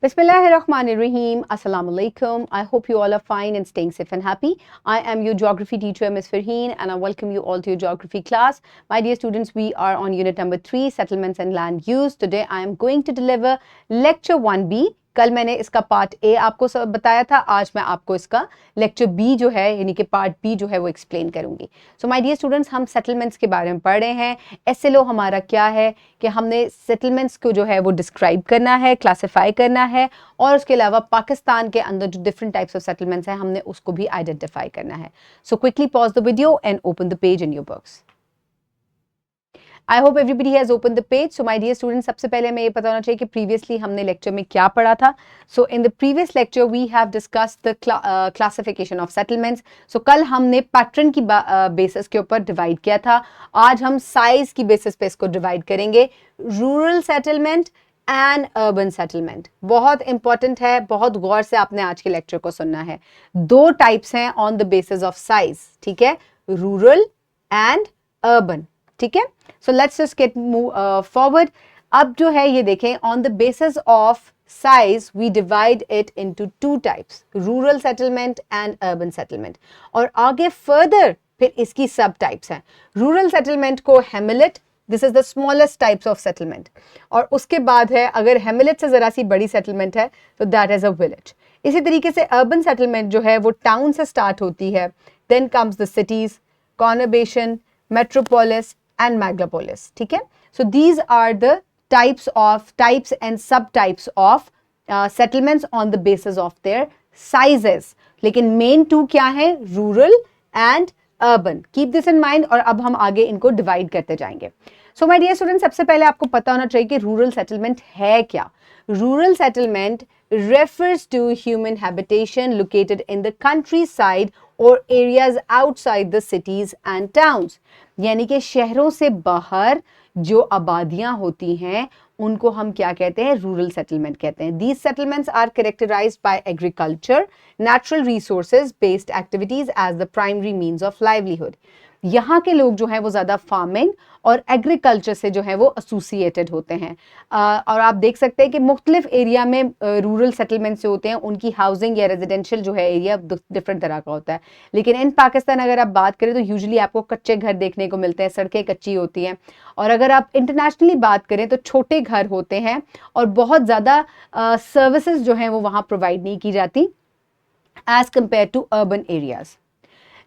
Bismillahirrahmanirrahim. Assalamu alaikum. I hope you all are fine and staying safe and happy. I am your geography teacher, Ms. Farheen, and I welcome you all to your geography class. My dear students, we are on unit number 3, Settlements and Land Use. Today I am going to deliver lecture 1B. कल मैंने इसका part A आपको सब बताया था, आज मैं आपको इसका लेक्चर बी जो है यानी कि पार्ट बी जो है वो एक्सप्लेन करूंगी. सो माय डियर स्टूडेंट्स, हम सेटलमेंट्स के बारे में पढ़ रहे हैं. एसएलओ हमारा क्या है कि हमने सेटलमेंट्स को जो है वो डिस्क्राइब करना है, क्लासिफाई करना है और उसके अलावा पाकिस्तान के अंदर जो डिफरेंट टाइप्स ऑफ सेटलमेंट्स हैं हमने उसको भी आइडेंटिफाई करना है. So quickly pause the video and open the page in your books. I hope everybody has opened the page. So my dear students, सबसे पहले हमें ये पता होना चाहिए कि previously हमने lecture में क्या पढ़ा था. So in the previous lecture we have discussed the classification of settlements. So कल हमने pattern की basis के ऊपर divide किया था. आज हम size की basis पे इसको divide करेंगे. Rural settlement and urban settlement बहुत important है, बहुत गौर से आपने आज के lecture को सुनना है. दो types हैं on the basis of size, ठीक है? Rural and urban. ठीक है. So let's just get forward. अब जो है ये देखें, on the basis of size we divide it into two types, rural settlement and urban settlement. और आगे फर्दर फिर इसकी सब टाइप्स हैं. रूरल सेटलमेंट को hamlet, this is the smallest types of settlement. और उसके बाद है, अगर हेमिलेट से जरा सी बड़ी सेटलमेंट है तो दैट इज अ विलेज. इसी तरीके से अर्बन सेटलमेंट जो है वो टाउन से स्टार्ट होती है. Then comes the cities, conurbation, metropolis and megalopolis. ठीक है. So these are the types and subtypes of settlements on the basis of their sizes. लेकिन main two क्या है? Rural and urban. Keep this in mind. और अब हम आगे इनको divide करते जाएंगे. So my dear students, सबसे पहले आपको पता होना चाहिए कि rural settlement है क्या. Rural settlement refers to human habitation located in the countryside or areas outside the cities and towns. यानी कि शहरों से बाहर जो आबादियां होती हैं उनको हम क्या कहते हैं? रूरल सेटलमेंट कहते हैं. These settlements are characterized by agriculture, natural resources based activities as the primary means of livelihood. यहाँ के लोग जो हैं वो ज़्यादा फार्मिंग और एग्रीकल्चर से जो है वो एसोसिएटेड होते हैं. और आप देख सकते हैं कि मुख्तलिफ एरिया में रूरल सेटलमेंट से होते हैं, उनकी हाउसिंग या रेजिडेंशियल जो है एरिया डिफरेंट तरह का होता है. लेकिन इन पाकिस्तान अगर आप बात करें तो यूजुअली आपको कच्चे घर देखने को मिलते हैं, सड़कें कच्ची होती हैं. और अगर आप इंटरनेशनली बात करें तो छोटे घर होते हैं और बहुत ज़्यादा सर्विसेज जो हैं वो वहाँ प्रोवाइड नहीं की जाती as compared to urban areas.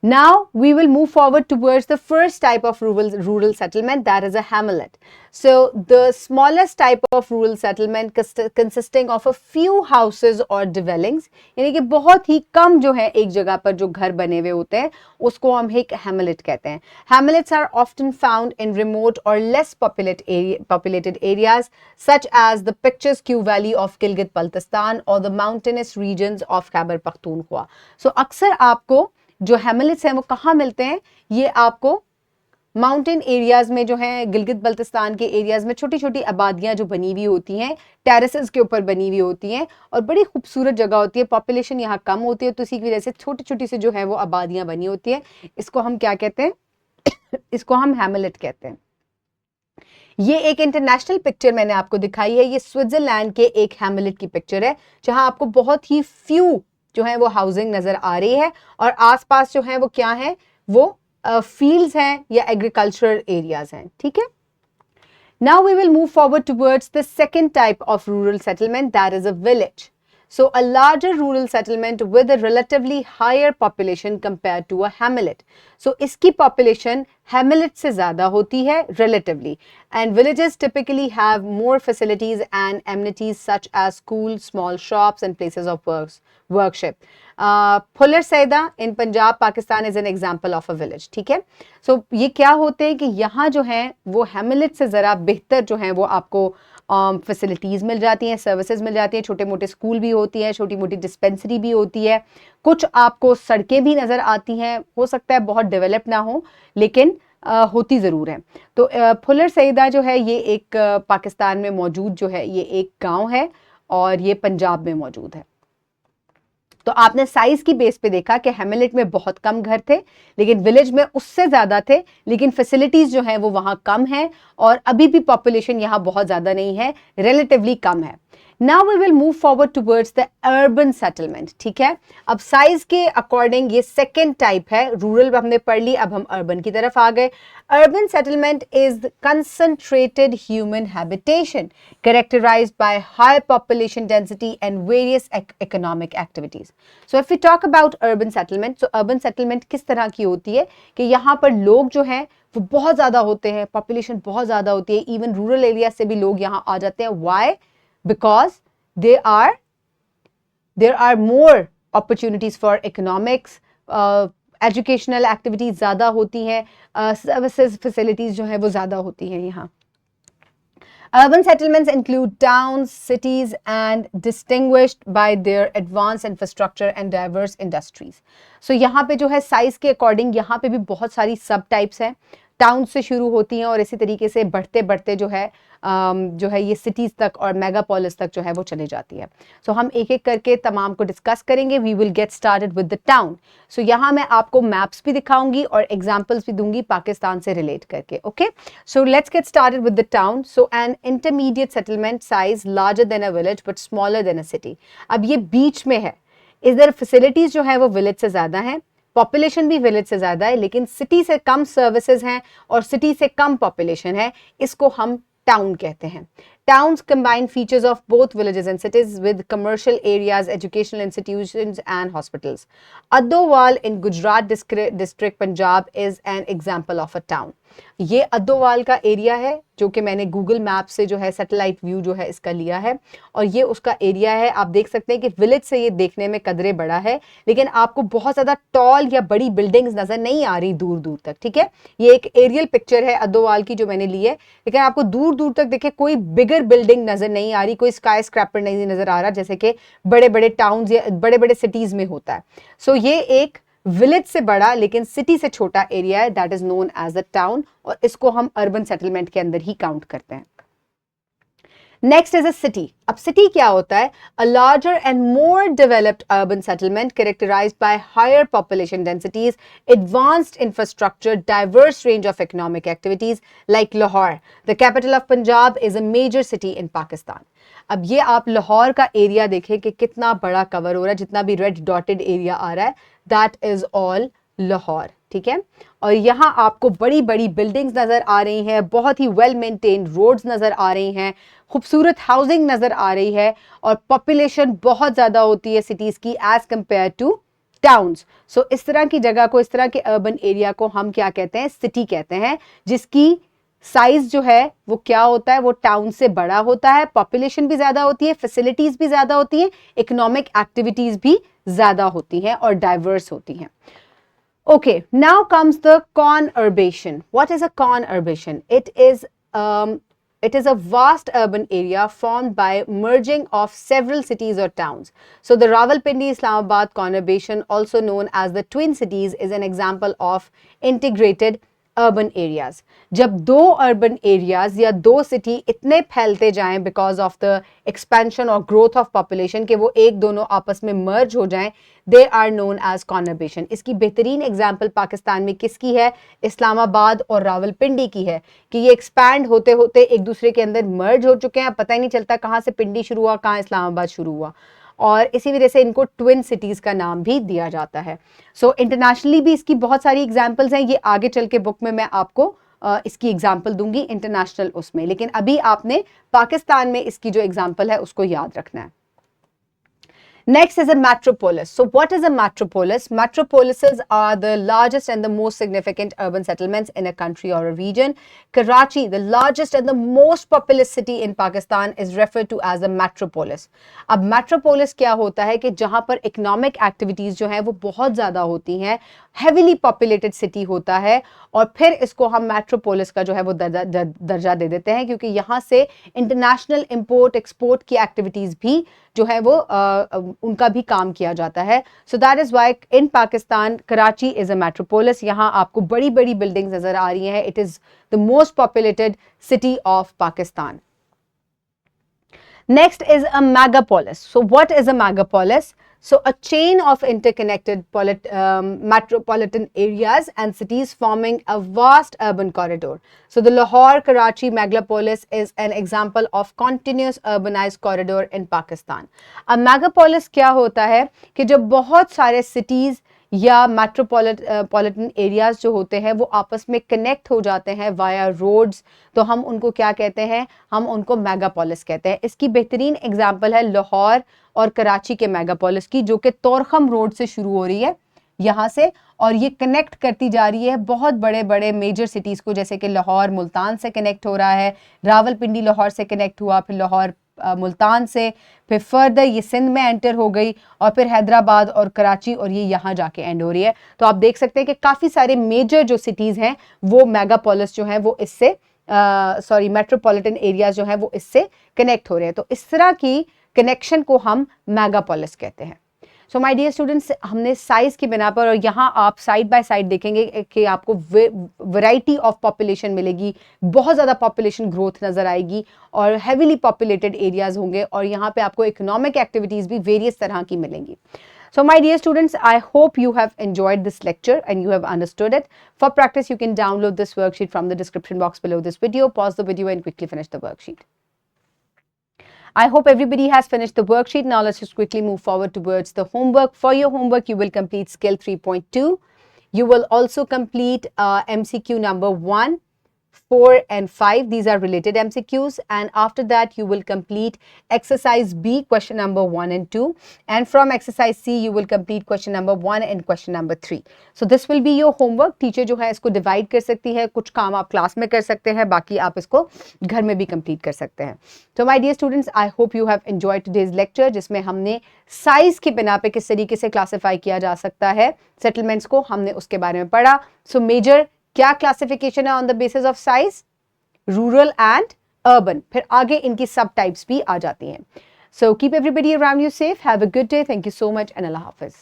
Now we will move forward towards the first type of rural settlement, that is a hamlet. So the smallest type of rural settlement consisting of a few houses or dwellings, यानी कि बहुत ही कम जो है एक जगह पर जो घर बने हुए होते हैं उसको हम एक hamlet कहते हैं. Hamlets are often found in remote or less populated areas such as the picturesque valley of Gilgit-Baltistan or the mountainous regions of Khyber Pakhtunkhwa. So अक्सर आपको जो हेमिलेट्स हैं वो कहाँ मिलते हैं? ये आपको माउंटेन एरियाज में जो है, गिलगित बल्तिस्तान के एरियाज में छोटी छोटी आबादियां जो बनी हुई होती हैं, टेरेसेस के ऊपर बनी हुई होती हैं और बड़ी खूबसूरत जगह होती है. पॉपुलेशन यहाँ कम होती है तो इसी की वजह से छोटी छोटी से जो है वो आबादियां बनी होती है. इसको हम क्या कहते हैं? इसको हम हेमिलेट कहते हैं. ये एक इंटरनेशनल पिक्चर मैंने आपको दिखाई है. ये स्विट्जरलैंड के एक हेमिलेट की पिक्चर है जहाँ आपको बहुत ही फ्यू जो है वो हाउसिंग नजर आ रही है और आसपास जो है वो क्या है? वो फील्ड्स हैं या एग्रीकल्चरल एरियाज हैं. ठीक है. Now we will move forward towards the second type of rural settlement, that is a village. So a larger rural settlement with a relatively higher population compared to a hamlet. So इसकी population hamlet से ज़्यादा होती है relatively, and villages typically have more facilities and amenities such as schools, small shops and places of worship. Fuller Saida in Punjab, Pakistan is an example of a village. ठीक है. So ये क्या होते हैं कि यहाँ जो है वो hamlet से ज़रा बेहतर जो है वो आपको फैसिलिटीज़ मिल जाती हैं, सर्विसेज मिल जाती हैं, छोटे मोटे स्कूल भी होती हैं, छोटी मोटी डिस्पेंसरी भी होती है, कुछ आपको सड़कें भी नज़र आती हैं. हो सकता है बहुत डेवलप ना हो लेकिन होती ज़रूर है. तो फुलर सईदा जो है ये एक पाकिस्तान में मौजूद जो है ये एक गांव है और ये पंजाब में मौजूद है. तो आपने साइज की बेस पे देखा कि हेमिलेट में बहुत कम घर थे लेकिन विलेज में उससे ज़्यादा थे, लेकिन फैसिलिटीज़ जो हैं वो वहाँ कम हैं और अभी भी पॉपुलेशन यहाँ बहुत ज़्यादा नहीं है, रिलेटिवली कम है. Now we will move forward towards the urban settlement, ठीक है। अब साइज के अकॉर्डिंग ये सेकेंड टाइप है, रूरल हमने पढ़ ली, अब हम अर्बन की तरफ आ गए। Urban settlement is concentrated human habitation characterized by high population density and various economic activities. So if we talk about urban settlement, so urban settlement किस तरह की होती है कि यहाँ पर लोग जो हैं वो बहुत ज़्यादा होते हैं, population बहुत ज़्यादा होती है, even rural area से भी लोग यहाँ आ जाते हैं. Why? Because there are more opportunities for economics, educational activities ज़्यादा होती हैं, services facilities जो है वो ज़्यादा होती हैं यहाँ. Urban settlements include towns, cities, and distinguished by their advanced infrastructure and diverse industries. So यहाँ पे जो है size के according यहाँ पे भी बहुत सारी सब types हैं. टाउन से शुरू होती हैं और इसी तरीके से बढ़ते बढ़ते जो है ये सिटीज तक और मेगापोलिस तक जो है वो चले जाती है. सो हम एक एक करके तमाम को डिस्कस करेंगे. We will get started with the town. So यहाँ मैं आपको मैप्स भी दिखाऊंगी और एग्जांपल्स भी दूंगी पाकिस्तान से रिलेट करके. Okay, so let's get started with the town. So an intermediate settlement size larger than a village but smaller than a city. अब ये बीच में है, इधर फैसिलिटीज जो है वो विलेज से ज्यादा हैं, पॉपुलेशन भी विलेज से ज्यादा है, लेकिन सिटी से कम सर्विसेज हैं और सिटी से कम पॉपुलेशन है. इसको हम टाउन कहते हैं. Towns combine features of both villages and cities with commercial areas, educational institutions and hospitals. Addowal in Gujarat district Punjab is an example of a town. ये अद्दोवाल का एरिया है जो कि मैंने गूगल मैप से जो है सैटेलाइट व्यू जो है इसका लिया है और ये उसका एरिया है. आप देख सकते हैं कि विलेज से ये देखने में कदरे बड़ा है लेकिन आपको बहुत ज़्यादा टॉल या बड़ी बिल्डिंग्स नज़र नहीं आ रही दूर दूर तक. ठीक है, ये एक एरियल पिक्चर है अद्दोवाल की जो मैंने ली है, लेकिन आपको दूर दूर तक देखे कोई बिगर बिल्डिंग नज़र नहीं आ रही, कोई स्काई स्क्रैपर नहीं नज़र आ रहा जैसे कि बड़े बड़े टाउन्स या बड़े बड़े सिटीज़ में होता है. सो ये एक विलेज से बड़ा लेकिन सिटी से छोटा एरिया है, that is known as a town और इसको हम अर्बन सेटलमेंट के अंदर ही काउंट करते हैं. Next is a city. अब सिटी क्या होता है? A larger and more developed urban settlement characterized by higher population densities, advanced infrastructure, diverse range of economic activities like Lahore. The capital of Punjab is a major city in Pakistan. अब ये आप लाहौर का area देखें कि कितना बड़ा कवर हो रहा है, जितना भी रेड डॉटेड एरिया आ रहा है दैट इज ऑल लाहौर. ठीक है, और यहाँ आपको बड़ी बड़ी बिल्डिंग्स नजर आ रही हैं, बहुत ही वेल मेंटेन्ड रोड्स नजर आ रही हैं, खूबसूरत हाउसिंग नजर आ रही है और पॉपुलेशन बहुत ज्यादा होती है सिटीज की एज कंपेयर टू टाउन्स. सो इस तरह की जगह को, इस तरह के अर्बन एरिया को हम क्या कहते हैं? सिटी कहते हैं, जिसकी साइज जो है वो क्या होता है? वो टाउन से बड़ा होता है, पॉपुलेशन भी ज्यादा होती है, फैसिलिटीज भी ज्यादा होती हैं, इकोनॉमिक एक्टिविटीज भी ज्यादा होती हैं और डाइवर्स होती हैं. Okay, now comes the conurbation. What is a conurbation? It is a vast urban area formed by merging of several cities or towns. So the Rawalpindi Islamabad conurbation, also known as the Twin Cities, is an example of integrated urban areas. जब दो urban areas या दो city इतने फैलते जाएं because of the expansion और growth of population कि वो एक दोनों आपस में मर्ज हो जाएं, दे आर नोन एज कॉनर्बेशन. इसकी बेहतरीन एग्जांपल पाकिस्तान में किसकी है? इस्लामाबाद और रावलपिंडी की है कि ये एक्सपैंड होते होते एक दूसरे के अंदर मर्ज हो चुके हैं. पता ही नहीं चलता कहाँ से पिंडी शुरू हुआ, कहाँ इस्लामाबाद शुरू हुआ, और इसी वजह से इनको ट्विन सिटीज का नाम भी दिया जाता है. सो इंटरनेशनली भी इसकी बहुत सारी एग्जांपल्स हैं, ये आगे चल के बुक में मैं आपको इसकी एग्जांपल दूंगी इंटरनेशनल उसमें, लेकिन अभी आपने पाकिस्तान में इसकी जो एग्जांपल है उसको याद रखना है. Next is a metropolis. So what is a metropolis? Metropolises are the largest and the most significant urban settlements in a country or a region. Karachi, the largest and the most populous city in Pakistan, is referred to as a metropolis. अब metropolis क्या होता है कि जहाँ पर economic activities जो हैं वो बहुत ज़्यादा होती हैं, heavily populated city होता है, और फिर इसको हम metropolis का जो है वो दर्जा दे देते हैं क्योंकि यहाँ से international import export की activities भी जो है वो उनका भी काम किया जाता है. So that is why in Pakistan Karachi is a metropolis. यहाँ आपको बड़ी बड़ी बिल्डिंग्स नजर आ रही हैं. It is the most populated city of Pakistan. Next is a megapolis. So what is a megapolis? So a chain of interconnected metropolitan areas and cities forming a vast urban corridor. So the Lahore-Karachi megapolis is an example of continuous urbanized corridor in Pakistan. A megapolis क्या होता है कि जब बहुत सारे cities या metropolitan areas जो होते हैं वो आपस में कनेक्ट हो जाते हैं वाया रोड्स, तो हम उनको क्या कहते हैं, हम उनको मेगापोलिस कहते हैं. इसकी बेहतरीन एग्जांपल है लाहौर और कराची के मेगापोलिस की, जो कि तोरखम रोड से शुरू हो रही है यहाँ से, और ये कनेक्ट करती जा रही है बहुत बड़े बड़े मेजर सिटीज़ को, जैसे कि लाहौर मुल्तान से कनेक्ट हो रहा है, रावलपिंडी लाहौर से कनेक्ट हुआ, फिर लाहौर मुल्तान से, फिर फर्दर ये सिंध में एंटर हो गई, और फिर हैदराबाद और कराची, और ये यहाँ जाके एंड हो रही है. तो आप देख सकते हैं कि काफ़ी सारे मेजर जो सिटीज़ हैं वो मेगापोलिस जो हैं वो इससे मेट्रोपॉलिटन एरियाज जो हैं वो इससे कनेक्ट हो रहे हैं. तो इस तरह की कनेक्शन को हम मेगापोलिस कहते हैं. सो माय डियर स्टूडेंट्स, हमने साइज की बिना पर, और यहाँ आप साइड बाय साइड देखेंगे कि आपको वैरायटी ऑफ पॉपुलेशन मिलेगी, बहुत ज़्यादा पॉपुलेशन ग्रोथ नज़र आएगी, और हैवीली पॉपुलेटेड एरियाज होंगे, और यहाँ पे आपको इकोनॉमिक एक्टिविटीज़ भी वेरियस तरह की मिलेंगी. So my dear students, I hope you have enjoyed this lecture and you have understood it. For practice, you can download this worksheet from the description box below this video. Pause the video and quickly finish the worksheet. I hope everybody has finished the worksheet. Now let's just quickly move forward towards the homework. For your homework, you will complete skill 3.2. You will also complete MCQ number 1, 4 and 5. These are related MCQs, and after that you will complete exercise B, question number 1 and 2, and from exercise C you will complete question number 1 and question number 3. So this will be your homework. Teacher जो है इसको divide कर सकती है, कुछ काम आप class में कर सकते हैं, बाकी आप इसको घर में भी complete कर सकते हैं. So my dear students, I hope you have enjoyed today's lecture, जिसमें हमने साइज की बिना पे किस तरीके से क्लासीफाई किया जा सकता है सेटलमेंट्स को, हमने उसके बारे में पढ़ा. सो मेजर क्या क्लासिफिकेशन है on the basis of size, rural and urban, फिर आगे इनकी सब टाइप्स भी आ जाती हैं. So keep everybody around you safe, have a good day, thank you so much and Allah Hafiz.